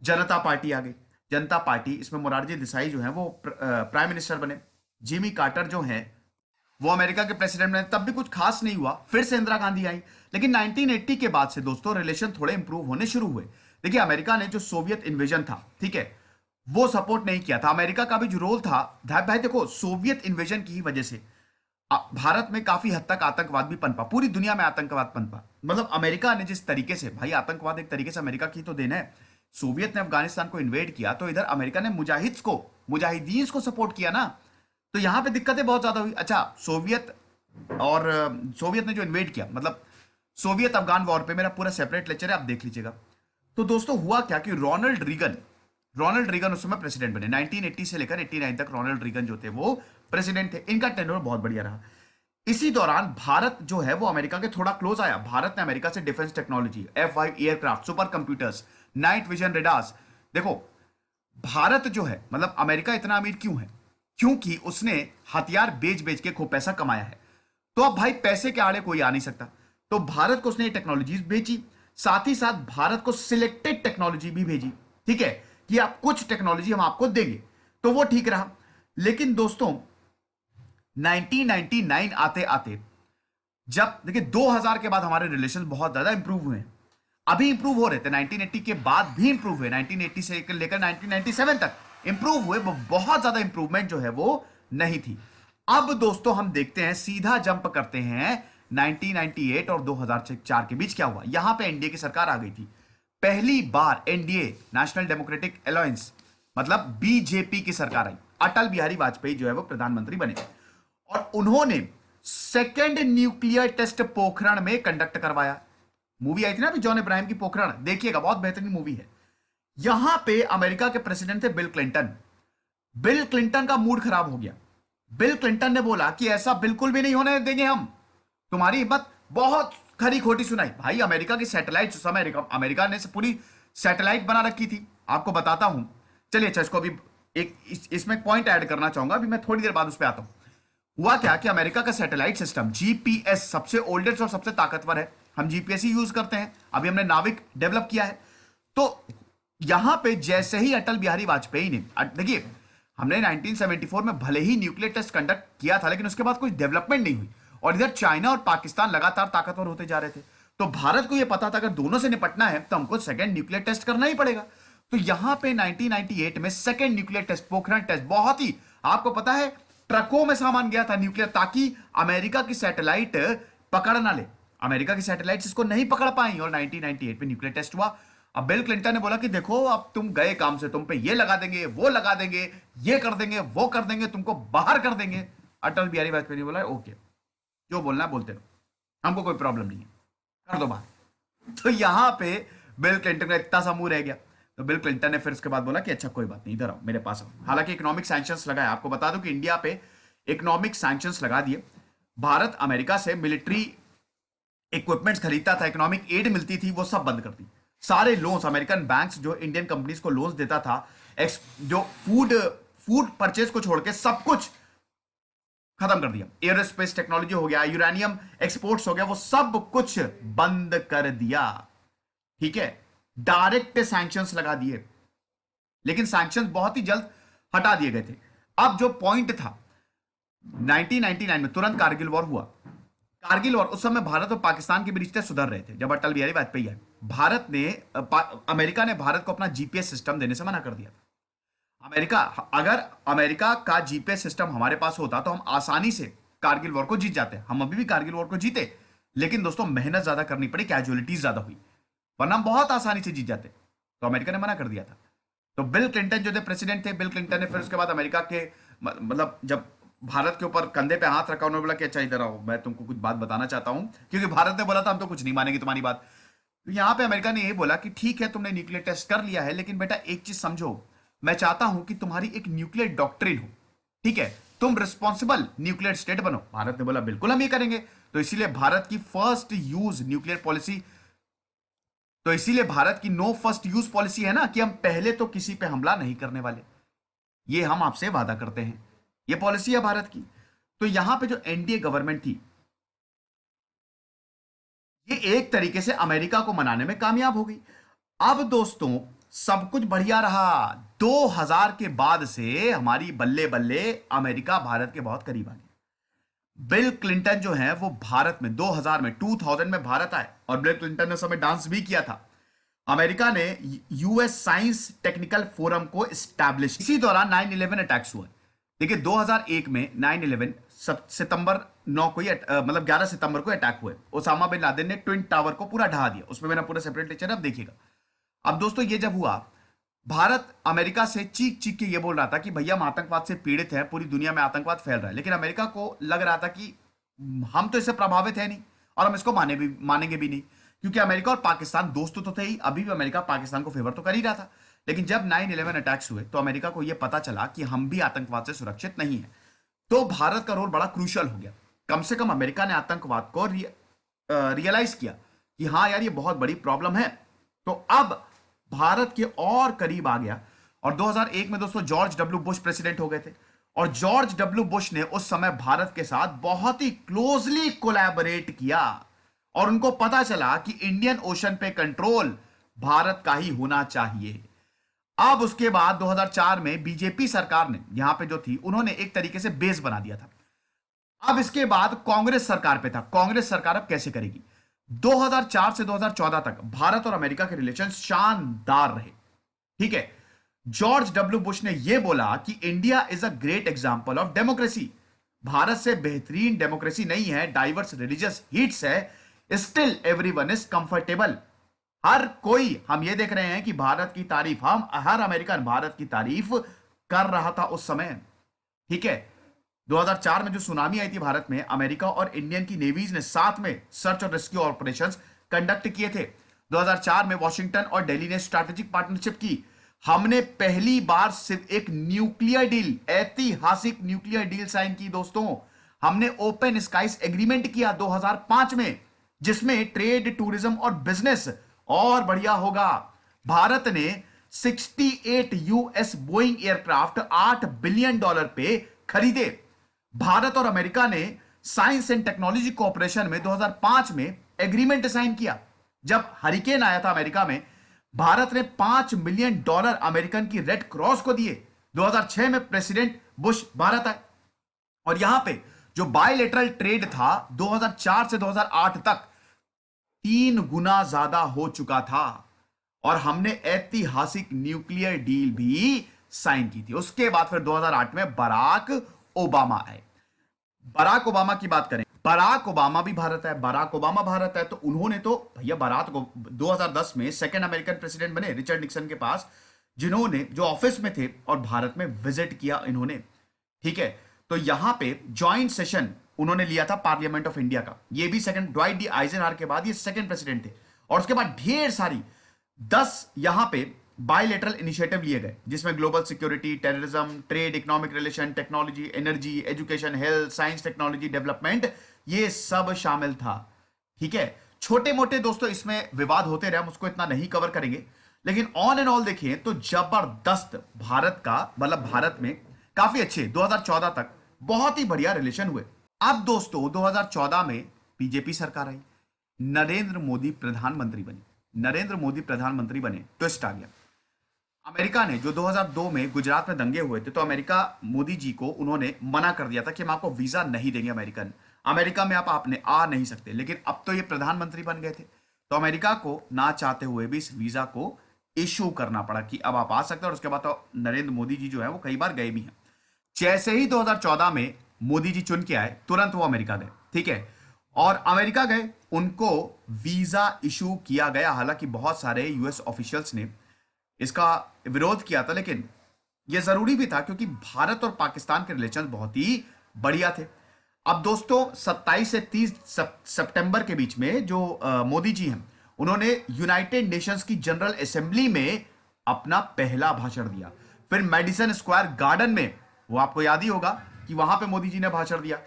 Speaker 1: जनता पार्टी आ गई। जनता पार्टी, इसमें मोरारजी देसाई जो है वो प्राइम मिनिस्टर बने। जिमी कार्टर जो है वो अमेरिका के प्रेसिडेंट बने। तब भी कुछ खास नहीं हुआ, फिर से इंदिरा गांधी आई। लेकिन 1980 के बाद से दोस्तों रिलेशन थोड़े इंप्रूव होने शुरू हुए। देखिए, अमेरिका ने जो सोवियत इन्वेजन था, ठीक है, वो सपोर्ट नहीं किया था। अमेरिका का भी जो रोल था, भाई देखो, सोवियत इन्वेजन की ही वजह से भारत में काफी हद तक आतंकवाद भी पनपा, पूरी दुनिया में आतंकवाद पनपा। मतलब अमेरिका ने जिस तरीके से, भाई आतंकवाद एक तरीके से अमेरिका की तो देन है। सोवियत ने अफगानिस्तान को इन्वेड किया तो इधर अमेरिका ने मुजाहिदीन को सपोर्ट किया ना। तो यहां पे दिक्कतें बहुत ज्यादा हुई। अच्छा, सोवियत ने जो इन्वेड किया, मतलब सोवियत अफगान वॉर पे मेरा पूरा सेपरेट लेक्चर है, आप देख लीजिएगा। तो दोस्तों हुआ क्या कि रोनाल्ड रीगन उस समय प्रेसिडेंट बने। 1980 से लेकर 89 तक रोनाल्ड रीगन जो थे वो प्रेसिडेंट थे। इनका टेन्योर बहुत बढ़िया रहा। इसी दौरान भारत जो है वो अमेरिका के थोड़ा क्लोज आया। भारत ने अमेरिका से defence technology, F-5 aircraft, super computers, night vision radars. देखो, भारत जो है, मतलब अमेरिका इतना अमीर क्यों है? क्योंकि उसने हथियार बेच बेच के खूब पैसा कमाया है। तो अब भाई पैसे के आड़े कोई आ नहीं सकता। तो भारत को उसने ये टेक्नोलॉजीज बेची, साथ ही साथ भारत को सिलेक्टेड टेक्नोलॉजी भी भेजी, ठीक है, कि आप कुछ टेक्नोलॉजी हम आपको देंगे। तो वो ठीक रहा। लेकिन दोस्तों 1999 आते आते, जब देखिए 2000 के बाद हमारे रिलेशन बहुत ज्यादा इंप्रूव हुए हैं। अभी इंप्रूव हो रहे थे, 1980 के बाद भी इंप्रूव हुए, 1980 से लेकर 1997 तक इंप्रूव हुए। बहुत ज्यादा इंप्रूवमेंट जो है वो नहीं थी। अब दोस्तों हम देखते हैं, सीधा जंप करते हैं 1998 और 2004 के बीच क्या हुआ। यहां पे एनडीए की सरकार आ गई थी। पहली बार एनडीए, नेशनल डेमोक्रेटिक अलायंस, मतलब बीजेपी की सरकार आई। अटल बिहारी वाजपेयी जो है वो प्रधानमंत्री बने और उन्होंने सेकेंड न्यूक्लियर टेस्ट पोखरण में कंडक्ट करवाया। मूवी आई थी ना अभी जॉन इब्राहिम की, पोखरण, देखिएगा, बहुत बेहतरीन मूवी है। यहां पे अमेरिका के प्रेसिडेंट थे बिल क्लिंटन। बिल क्लिंटन का मूड खराब हो गया। बिल क्लिंटन ने बोला कि ऐसा बिल्कुल भी नहीं होने देंगे हम, तुम्हारी हिम्मत, बहुत खरी खोटी सुनाई। भाई अमेरिका की सैटेलाइट, उस समय अमेरिका ने पूरी सैटेलाइट बना रखी थी, आपको बताता हूं। चलिए, अच्छा, इसको अभी इसमें पॉइंट ऐड करना चाहूंगा, अभी मैं थोड़ी देर बाद उस पर आता हूं। हुआ क्या कि अमेरिका का सैटेलाइट सिस्टम जीपीएस सबसे ओल्डेस्ट और सबसे ताकतवर है। हम जीपीएस ही यूज करते हैं। अभी हमने नाविक डेवलप किया है। तो यहां पे जैसे ही अटल बिहारी वाजपेयी ने, देखिए, हमने 1974 में भले ही न्यूक्लियर टेस्ट कंडक्ट किया था, लेकिन उसके बाद कोई डेवलपमेंट नहीं हुई। और इधर चाइना और पाकिस्तान लगातार ताकतवर होते जा रहे थे। तो भारत को यह पता था अगर दोनों से निपटना है तो हमको सेकेंड न्यूक्लियर टेस्ट करना ही पड़ेगा। तो यहां पे 1998 में second nuclear test, Pokhran test, बहुत ही, आपको पता है, ट्रकों में सामान गया था न्यूक्लियर, ताकि अमेरिका की सैटेलाइट पकड़ ना ले। अमेरिका की सैटेलाइट इसको नहीं पकड़ पाई और 1998 में न्यूक्लियर टेस्ट हुआ। अब बिल क्लिंटन ने बोला कि देखो, अब तुम गए काम से, तुम पे ये लगा देंगे, वो लगा देंगे, ये कर देंगे, वो कर देंगे, तुमको बाहर कर देंगे। अटल बिहारी वाजपेयी ने बोला ओके, जो बोलना है बोलते रहो, हमको कोई प्रॉब्लम नहीं है, कर दो बाहर। तो यहां पे बिल क्लिंटन का इतना सा मुंह रह गया। तो बिल क्लिंटन ने फिर उसके बाद बोला कि अच्छा कोई बात नहीं, इधर आओ मेरे पास आओ। हालांकि इकोनॉमिक सैंक्शंस लगाए। आपको बता दूं कि इंडिया पे इकोनॉमिक सैंक्शंस लगा दिए। भारत अमेरिका से मिलिट्री इक्विपमेंट्स खरीदता था, इकोनॉमिक एड मिलती थी, वो सब बंद कर दी। सारे लोन्स, अमेरिकन बैंक्स जो इंडियन कंपनीज को लोन्स देता था, जो फूड परचेज को छोड़ के सब कुछ खत्म कर दिया। एयरोस्पेस टेक्नोलॉजी हो गया, यूरेनियम एक्सपोर्ट्स हो गया, वो सब कुछ बंद कर दिया, ठीक है। डायरेक्ट सैंक्शंस लगा दिए, लेकिन सैंक्शंस बहुत ही जल्द हटा दिए गए थे। अब जो पॉइंट था, 1999 में तुरंत कारगिल वॉर हुआ। कारगिल वॉर, उस समय भारत और पाकिस्तान के भी रिश्ते सुधर रहे थे जब अटल बिहारी वाजपेयी आए। अमेरिका ने भारत को अपना जीपीएस सिस्टम देने से मना कर दिया था। अगर अमेरिका का जीपीएस सिस्टम हमारे पास होता तो हम आसानी से कारगिल वॉर को जीत जाते। हम अभी भी कारगिल वॉर को जीते, लेकिन दोस्तों मेहनत ज्यादा करनी पड़ी, कैजुअलिटीज ज्यादा हुई, वरना हम बहुत आसानी से जीत जाते। तो अमेरिका ने मना कर दिया था। तो बिल क्लिंटन जो थे प्रेसिडेंट थे, बिल क्लिंटन ने फिर उसके बाद अमेरिका के, मतलब जब भारत के ऊपर कंधे पे हाथ रखा, उन्होंने बोला कि अच्छा इधर आओ, मैं तुमको कुछ बात बताना चाहता हूं, क्योंकि भारत ने बोला था हम तो कुछ नहीं मानेंगे तुम्हारी बात। तो यहां पे अमेरिका ने ये बोला कि ठीक है तुमने न्यूक्लियर टेस्ट कर लिया है, लेकिन बेटा एक चीज समझो, मैं चाहता हूं कि तुम्हारी एक न्यूक्लियर डॉक्ट्रिन हो, ठीक है, तुम रिस्पॉन्सिबल न्यूक्लियर स्टेट बनो। भारत ने बोला बिल्कुल हम ये करेंगे। तो इसीलिए भारत की फर्स्ट यूज न्यूक्लियर पॉलिसी, तो इसीलिए भारत की नो फर्स्ट यूज पॉलिसी है ना, कि हम पहले तो किसी पे हमला नहीं करने वाले, ये हम आपसे वादा करते हैं, ये पॉलिसी है भारत की। तो यहां पे जो एनडीए गवर्नमेंट थी, ये एक तरीके से अमेरिका को मनाने में कामयाब हो गई। अब दोस्तों सब कुछ बढ़िया रहा, 2000 के बाद से हमारी बल्ले बल्ले अमेरिका भारत के बहुत करीब आ गया। बिल क्लिंटन जो है वो भारत में 2000 में भारत आए, और बिल क्लिंटन ने उस समय डांस भी किया था। अमेरिका ने यूएस साइंस टेक्निकल फोरम को स्टैब्लिश, इसी दौरान 9/11 अटैक्स हुआ। देखिए 2001 में 9/11 सितंबर 9 को ही मतलब 11 सितंबर को अटैक हुए। ओसामा बिन लादेन ने ट्विन टावर को पूरा ढहा दिया, उसमें मैंने पूरा सेपरेट लेक्चर अब देखिएगा। अब दोस्तों ये जब हुआ, भारत अमेरिका से चीख चीख के ये बोल रहा था कि भैया हम आतंकवाद से पीड़ित हैं, पूरी दुनिया में आतंकवाद फैल रहा है, लेकिन अमेरिका को लग रहा था कि हम तो इससे प्रभावित है नहीं और हम इसको मानेंगे भी नहीं, क्योंकि अमेरिका और पाकिस्तान दोस्त तो थे ही, अभी भी अमेरिका पाकिस्तान को फेवर तो कर ही रहा था। लेकिन जब 9/11 अटैक्स हुए तो अमेरिका को यह पता चला कि हम भी आतंकवाद से सुरक्षित नहीं है, तो भारत का रोल बड़ा क्रूशियल हो गया। कम से कम अमेरिका ने आतंकवाद को रियलाइज किया कि हाँ यार ये बहुत बड़ी प्रॉब्लम है, तो अब भारत के और करीब आ गया। और 2001 में दोस्तों जॉर्ज डब्ल्यू बुश प्रेसिडेंट हो गए थे, और जॉर्ज डब्ल्यू बुश ने उस समय भारत के साथ बहुत ही क्लोजली कोलैबोरेट किया, और उनको पता चला कि इंडियन ओशन पे कंट्रोल भारत का ही होना चाहिए। अब उसके बाद 2004 में बीजेपी सरकार ने यहां पे जो थी, उन्होंने एक तरीके से बेस बना दिया था। अब इसके बाद कांग्रेस सरकार पे था, कांग्रेस सरकार अब कैसे करेगी। 2004 से 2014 तक भारत और अमेरिका के रिलेशन शानदार रहे, ठीक है। जॉर्ज डब्ल्यू बुश ने यह बोला कि India is a great example of democracy, Bharat से बेहतरीन डेमोक्रेसी नहीं है, डाइवर्स रिलीजियस हीट्स है, स्टिल एवरीवन इज कंफर्टेबल। हर कोई, हम ये देख रहे हैं कि भारत की तारीफ, हम हर अमेरिकन भारत की तारीफ कर रहा था उस समय, ठीक है। 2004 में जो सुनामी आई थी भारत में, अमेरिका और इंडियन की नेवीज ने साथ में सर्च और रेस्क्यू ऑपरेशंस कंडक्ट किए थे। 2004 में वॉशिंगटन और दिल्ली ने स्ट्रैटेजिक पार्टनरशिप की। हमने पहली बार सिर्फ एक न्यूक्लियर डील, ऐतिहासिक न्यूक्लियर डील साइन की दोस्तों। हमने ओपन स्काइज एग्रीमेंट किया 2005 में, जिसमें ट्रेड, टूरिज्म और बिजनेस और बढ़िया होगा। भारत ने 68 यूएस बोइंग एयरक्राफ्ट $8 बिलियन पे खरीदे। भारत और अमेरिका ने साइंस एंड टेक्नोलॉजी कोऑपरेशन में 2005 में एग्रीमेंट साइन किया। जब हरिकेन आया था अमेरिका में, भारत ने $5 मिलियन अमेरिकन की रेड क्रॉस को दिए। 2006 में प्रेसिडेंट बुश भारत आए, और यहां पे जो बायलेटरल ट्रेड था 2004 से 2008 तक 3 गुना ज्यादा हो चुका था, और हमने ऐतिहासिक न्यूक्लियर डील भी साइन की थी। उसके बाद फिर 2008 में बराक ओबामा आए। बराक ओबामा की बात करें, बराक ओबामा भी भारत है, बराक ओबामा भारत है, तो उन्होंने तो भैया भारत को 2010 में सेकंड अमेरिकन प्रेसिडेंट बने रिचर्ड निक्सन के पास, जिन्होंने जो ऑफिस में थे और भारत में विजिट किया इन्होंने, ठीक है। तो यहां पे ज्वाइंट सेशन उन्होंने लिया था पार्लियामेंट ऑफ इंडिया का, ये भी सेकंड, ड्वाइट डी आइजनहावर के बाद ये सेकंड प्रेसिडेंट थे। और उसके बाद ढेर सारी 10 यहां पे बायलेटरल इनिशिएटिव लिए गए, जिसमें global security, terrorism, trade, economic relation, technology, energy, education, health, science, technology development, ये सब शामिल था, ठीक है। छोटे मोटे दोस्तों इसमें विवाद होते रहे, हम उसको इतना नहीं कवर करेंगे, लेकिन ऑन एंड ऑल देखें तो जबरदस्त भारत का, मतलब भारत में काफी अच्छे 2014 तक बहुत ही बढ़िया रिलेशन हुए। अब दोस्तों 2014 में बीजेपी सरकार आई, नरेंद्र मोदी प्रधानमंत्री बने, नरेंद्र मोदी प्रधानमंत्री बने, ट्विस्ट आ गया। अमेरिका ने जो 2002 में गुजरात में दंगे हुए थे, तो अमेरिका मोदी जी को उन्होंने मना कर दिया था कि हम आपको वीजा नहीं देंगे, अमेरिका में आप आपने आ नहीं सकते। लेकिन अब तो ये प्रधानमंत्री बन गए थे, तो अमेरिका को ना चाहते हुए भी इस वीजा को इशू करना पड़ा कि अब आप आ सकते हैं। और उसके बाद तो नरेंद्र मोदी जी जो है वो कई बार गए भी हैं। जैसे ही 2014 में मोदी जी चुन के आए, तुरंत वो अमेरिका गए, ठीक है। और अमेरिका गए, उनको वीजा इशू किया गया। हालांकि बहुत सारे यूएस ऑफिशियल्स ने इसका विरोध किया था, लेकिन यह जरूरी भी था क्योंकि भारत और पाकिस्तान के रिलेशन बहुत ही बढ़िया थे। अब दोस्तों 27 से 30 सितंबर के बीच में जो मोदी जी हैं, उन्होंने यूनाइटेड नेशंस की जनरल असेंबली में अपना पहला भाषण दिया। फिर मेडिसन स्क्वायर गार्डन में, वो आपको याद ही होगा कि वहां पे मोदी जी ने भाषण दिया।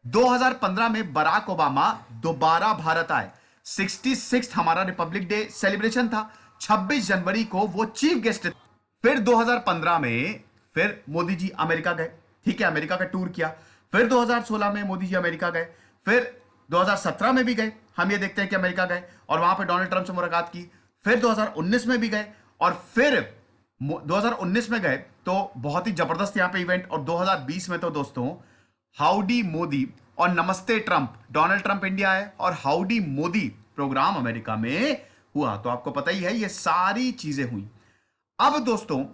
Speaker 1: 2015 में बराक ओबामा दोबारा भारत आए। 66 हमारा रिपब्लिक डे सेलिब्रेशन था। 26 जनवरी को वो चीफ गेस्ट। फिर 2015 में फिर मोदी जी अमेरिका गए। ठीक है, अमेरिका का टूर किया। फिर 2016 में मोदी जी अमेरिका गए। फिर 2017 में भी गए, हम ये देखते हैं कि अमेरिका गए और वहां पे डोनाल्ड ट्रंप से मुलाकात की। फिर 2019 में भी गए और फिर 2019 में गए तो बहुत ही जबरदस्त यहां पे इवेंट। और 2020 में तो दोस्तों हाउडी मोदी और नमस्ते ट्रंप, डोनाल्ड ट्रंप इंडिया आए और हाउडी मोदी प्रोग्राम अमेरिका में हुआ। तो आपको पता ही है ये सारी चीजें हुई। अब दोस्तों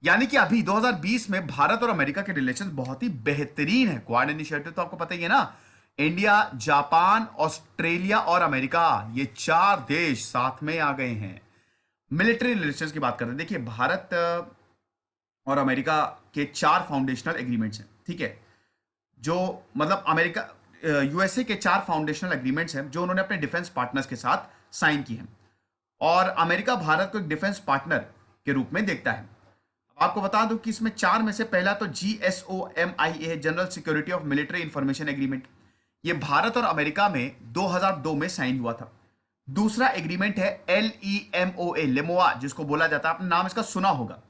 Speaker 1: यानी कि अभी 2020 में भारत और अमेरिका के रिलेशंस बहुत ही बेहतरीन है। क्वाड इनिशिएटिव तो आपको पता ही है ना, इंडिया, जापान, ऑस्ट्रेलिया और अमेरिका, ये 4 देश साथ में आ गए हैं। मिलिट्री रिलेशंस की बात करते हैं। देखिए भारत और अमेरिका के 4 फाउंडेशनल एग्रीमेंट्स हैं। ठीक है, जो मतलब अमेरिका यूएसए के 4 फाउंडेशनल एग्रीमेंट्स हैं जो उन्होंने अपने डिफेंस पार्टनर्स के साथ साइन की हैं। और अमेरिका भारत को एक डिफेंस पार्टनर के रूप में देखता है। अब आपको बता दूं कि इसमें 4 में से पहला तो GSOMIA है, general security of military information agreement. ये भारत और अमेरिका में 2002 में साइन हुआ था। दूसरा एग्रीमेंट है LEMOA, लेमोआ जिसको बोला जाता है, आपने नाम इसका सुना होगा।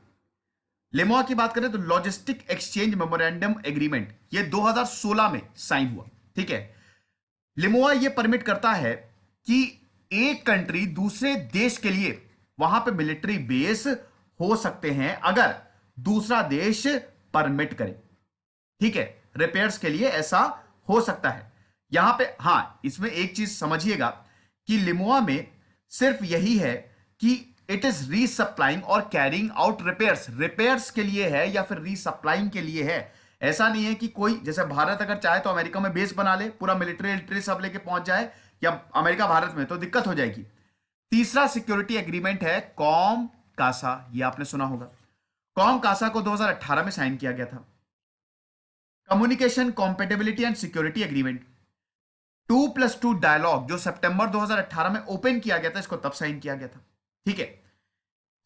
Speaker 1: लेमोआ की बात करें तो लॉजिस्टिक एक्सचेंज मेमोरेंडम एग्रीमेंट, ये 2016 में साइन हुआ। ठीक है, लिमोआ ये परमिट करता है कि एक कंट्री दूसरे देश के लिए वहां पे मिलिट्री बेस हो सकते हैं अगर दूसरा देश परमिट करे। ठीक है, रिपेयर्स के लिए ऐसा हो सकता है। यहां पे हां, इसमें एक चीज समझिएगा कि लिमोआ में सिर्फ यही है कि इट इज रीसप्लाइंग और कैरिंग आउट रिपेयर्स, रिपेयर्स के लिए है या फिर रीसप्लाइंग के लिए है। ऐसा नहीं है कि कोई जैसे भारत अगर चाहे तो अमेरिका में बेस बना ले, पूरा मिलिट्री सब लेके पहुंच जाए, या अमेरिका भारत में, तो दिक्कत हो जाएगी। तीसरा सिक्योरिटी एग्रीमेंट है कॉम कासा, ये आपने सुना होगा। कॉम कासा को 2018 में साइन किया गया था। Communication compatibility and security agreement 2+2 dialogue जो सितंबर 2018 में ओपन किया गया था, इसको तब साइन किया गया था। ठीक है,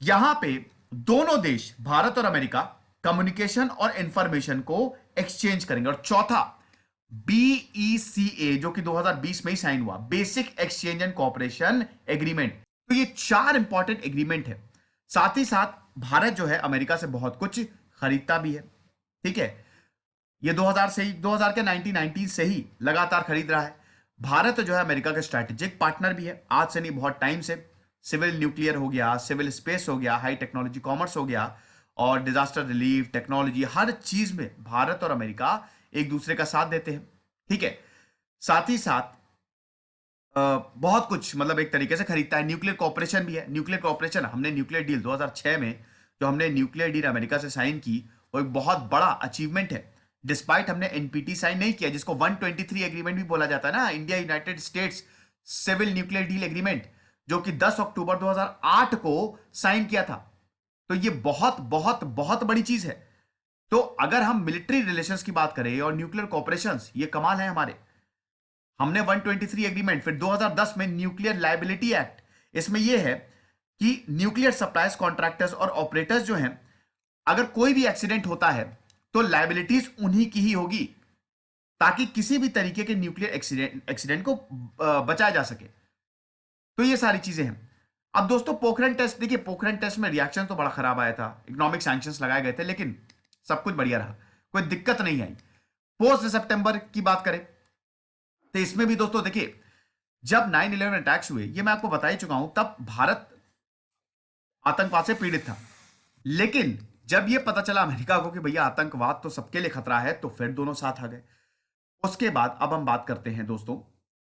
Speaker 1: यहां पे दोनों देश भारत और अमेरिका कम्युनिकेशन और इंफॉर्मेशन को एक्सचेंज करेंगे। और चौथा BECA जो कि 2020 में ही साइन हुआ, basic exchange and cooperation agreement. तो ये 4 इंपॉर्टेंट एग्रीमेंट है। साथ ही साथ भारत जो है अमेरिका से बहुत कुछ खरीदता भी है। ठीक है, ये 2000 से ही 2000 के 1990 से ही लगातार खरीद रहा है। भारत जो है अमेरिका का स्ट्रैटेजिक पार्टनर भी है, आज से नहीं बहुत टाइम से। सिविल न्यूक्लियर हो गया, सिविल स्पेस हो गया, हाई टेक्नोलॉजी कॉमर्स हो गया, और डिजास्टर रिलीफ टेक्नोलॉजी, हर चीज में भारत और अमेरिका एक दूसरे का साथ देते हैं। ठीक है, साथ ही साथ बहुत कुछ मतलब एक तरीके से खरीदता है। न्यूक्लियर कॉपरेशन भी है। न्यूक्लियर कॉपरेशन, हमने न्यूक्लियर डील 2006 में जो हमने न्यूक्लियर डील अमेरिका से साइन की, वो एक बहुत बड़ा अचीवमेंट है। डिस्पाइट हमने NPT साइन नहीं किया, जिसको 123 एग्रीमेंट भी बोला जाता है ना, India United States civil nuclear deal agreement, जो कि 10 अक्टूबर 2008 को साइन किया था। तो ये बहुत बहुत बहुत बड़ी चीज है। तो अगर हम मिलिट्री रिलेशंस की बात करें और न्यूक्लियर कॉपरेशंस, ये कमाल है हमारे। हमने 123 एग्रीमेंट, फिर 2010 में न्यूक्लियर लायबिलिटी एक्ट। इसमें यह है कि न्यूक्लियर सप्लायर्स, कॉन्ट्रैक्टर्स और ऑपरेटर्स जो हैं, अगर कोई भी एक्सीडेंट होता है तो लायबिलिटीज उन्हीं की ही होगी, ताकि किसी भी तरीके के न्यूक्लियर एक्सीडेंट को बचाया जा सके। तो ये सारी चीजें हैं। अब दोस्तों पोखरण टेस्ट, देखिए पोखरण टेस्ट में रिएक्शन तो बड़ा खराब आया था, इकोनॉमिक सैंक्शंस लगाए गए थे, लेकिन सब कुछ बढ़िया रहा, कोई दिक्कत नहीं आई। पोस्ट सितंबर की बात करें तो इसमें भी दोस्तों देखिए, जब 9/11 अटैक्स हुए, ये मैं आपको बता ही चुका हूं, तब भारत आतंकवाद से पीड़ित था। लेकिन जब ये पता चला अमेरिका को कि भैया आतंकवाद तो सबके लिए खतरा है, तो फिर दोनों साथ आ गए। उसके बाद अब हम बात करते हैं दोस्तों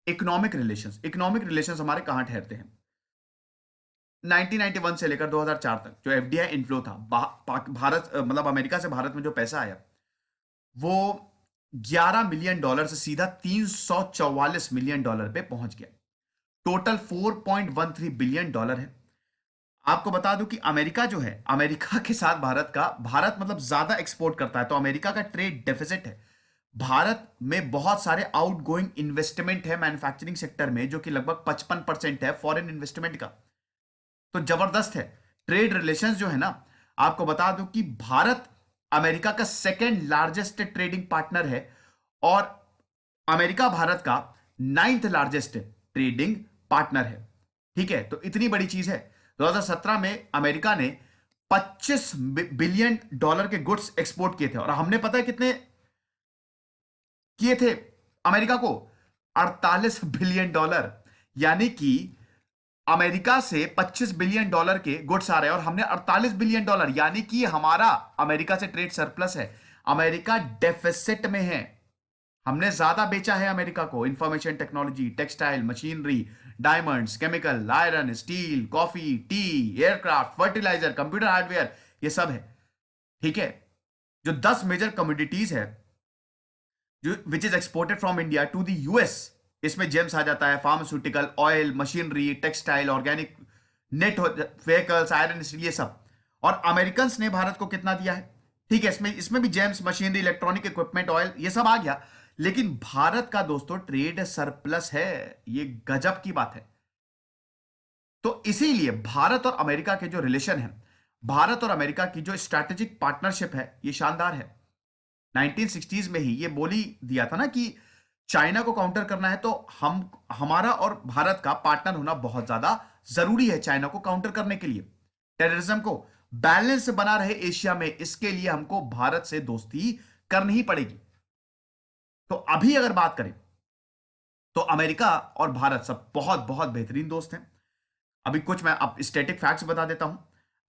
Speaker 1: इकोनॉमिक रिलेशंस। इकोनॉमिक रिलेशंस हमारे कहां ठहरते हैं? 1991 से लेकर 2004 तक जो FDI इनफ्लो था, भारत मतलब अमेरिका से भारत में जो पैसा आया, वो $11 मिलियन से सीधा $344 मिलियन पे पहुंच गया। टोटल $4.13 बिलियन है। आपको बता दूं कि अमेरिका जो है, अमेरिका के साथ भारत मतलब ज्यादा एक्सपोर्ट करता है, तो अमेरिका का ट्रेड डेफिसिट है। भारत में बहुत सारे आउटगोइंग इन्वेस्टमेंट है मैन्युफैक्चरिंग सेक्टर में, जो कि लगभग 55% है फॉरेन इन्वेस्टमेंट का। तो जबरदस्त है। ट्रेड रिलेशंस जो है ना, आपको बता दूं कि भारत अमेरिका का सेकेंड लार्जेस्ट ट्रेडिंग पार्टनर है, और अमेरिका भारत का नाइन्थ लार्जेस्ट ट्रेडिंग पार्टनर है। ठीक है, तो इतनी बड़ी चीज है। 2017 में अमेरिका ने 25 बिलियन डॉलर के गुड्स एक्सपोर्ट किए थे, और हमने पता है कितने किए थे अमेरिका को? 48 बिलियन डॉलर। यानी कि अमेरिका से 25 बिलियन डॉलर के गुड्स आ रहे हैं और हमने 48 बिलियन डॉलर, यानी कि हमारा अमेरिका से ट्रेड सरप्लस है। अमेरिका डेफिसिट में है। हमने ज्यादा बेचा है अमेरिका को information technology, textile, machinery, diamonds, chemical, iron, steel, coffee, tea, aircraft, fertiliser, computer hardware, ये सब है। ठीक है, जो 10 मेजर कमोडिटीज है जो which is exported from India to the US, इसमें जेम्स आ जाता है, pharmaceutical, oil, machinery, textile, organic, net vehicles, iron steel, ये सब। और अमेरिकन ने भारत को कितना दिया है? ठीक है, इसमें इसमें भी James, machinery, electronic equipment, oil, ये सब आ गया। लेकिन भारत का दोस्तों ट्रेड सरप्लस है। ये गजब की बात है। तो इसीलिए भारत और अमेरिका के जो रिलेशन है, भारत और अमेरिका की जो स्ट्रैटेजिक पार्टनरशिप है, ये शानदार है। 1960s में ही ये बोली दिया था ना कि चाइना को काउंटर करना है तो हमारा और भारत का पार्टनर होना बहुत ज्यादा जरूरी है चाइना को काउंटर करने के लिए। टेररिज्म को बैलेंस बना रहे एशिया में, इसके लिए हमको भारत से दोस्ती करनी ही पड़ेगी। तो अभी अगर बात करें तो अमेरिका और भारत सब बहुत बहुत बेहतरीन दोस्त हैं। अभी कुछ मैं अब स्टैटिक फैक्ट्स बता देता हूं।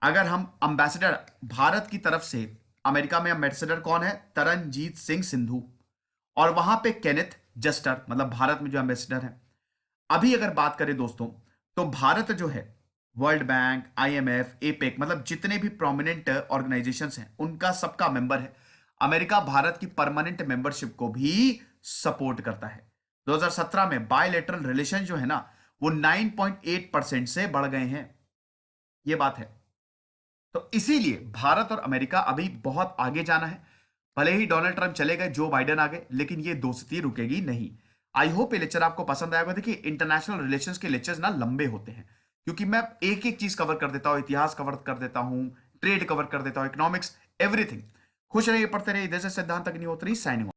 Speaker 1: अगर हम अंबेसडर भारत की तरफ से, अमेरिका में अंबेसडर कौन है? तरनजीत सिंह सिंधु। और वहां पे केनेथ जस्टर, मतलब भारत में जो एम्बेसडर है। अभी अगर बात करें दोस्तों, तो भारत जो है वर्ल्ड बैंक, आईएमएफ, एपेक, मतलब जितने भी प्रोमिनेंट ऑर्गेनाइजेशंस हैं उनका सबका मेंबर है। अमेरिका भारत की परमानेंट मेंबरशिप को भी सपोर्ट करता है। 2017 में बायलैटरल रिलेशन जो है ना, वो 9.8% से बढ़ गए हैं। ये बात है। तो इसीलिए भारत और अमेरिका अभी बहुत आगे जाना है। भले ही डोनाल्ड ट्रंप चले गए, जो बाइडेन आ गए, लेकिन ये दोस्ती रुकेगी नहीं। आई होप ये लेक्चर आपको पसंद आएगा। देखिए, इंटरनेशनल रिलेशंस के लेक्चर्स ना लंबे होते हैं, क्योंकि मैं एक एक चीज कवर कर देता हूं, इतिहास कवर कर देता हूं, ट्रेड कवर कर देता हूं, इकोनॉमिक्स, एवरीथिंग। खुश रहिए, पढ़ते रहिए। जैसे सिद्धांत अग्निहोत्री साइनिंग।